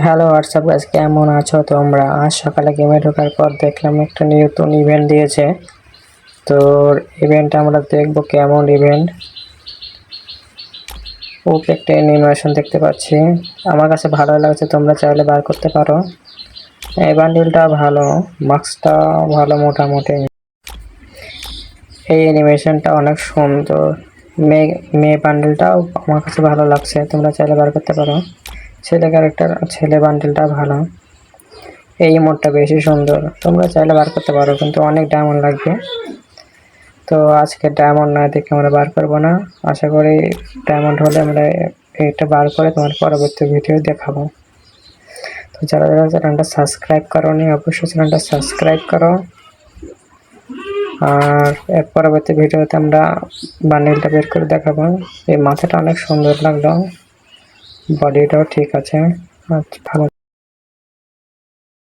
Hello WhatsApp guys, কেমন আছো তোমরা? আজ সকালে গেমে ঢোকার পর দেখলাম একটা নতুন ইভেন্ট দিয়েছে। তো ইভেন্ট আমরা দেখবো কেমন ইভেন্ট। ওকে, একটা অ্যানিমেশন দেখতে পাচ্ছি, আমার কাছে ভালো লাগছে, তোমরা চাইলে বার করতে পারো। এই বান্ডিলটা ভালো, মাস্কটা ভালো মোটামুটি। এই অ্যানিমেশনটা অনেক সুন্দর। মেয়ে বান্ডিলটাও আমার কাছে ভালো লাগছে, তোমরা চাইলে বার করতে পারো। ছেলে ক্যারেক্টার, ছেলে বান্ডিলটা ভালো। এই মোডটা বেশি সুন্দর, তোমরা চাইলে বার করতে পারো, কিন্তু অনেক ডায়মন্ড লাগবে। তো আজকে ডায়মন্ড না দেখে আমরা বার করবো না, আশা করি ডায়মন্ড হলে আমরা এটা বার করে তোমার পরবর্তী ভিডিও দেখাবো। তো যারা যারা চ্যানেলটা সাবস্ক্রাইব করোনি অবশ্যই চ্যানেলটা সাবস্ক্রাইব করো। আর এর পরবর্তী ভিডিওতে আমরা বান্ডিলটা বের করে দেখাবো। এই মাথাটা অনেক সুন্দর লাগলো, বডিটাও ঠিক আছে, আচ্ছা ভালো।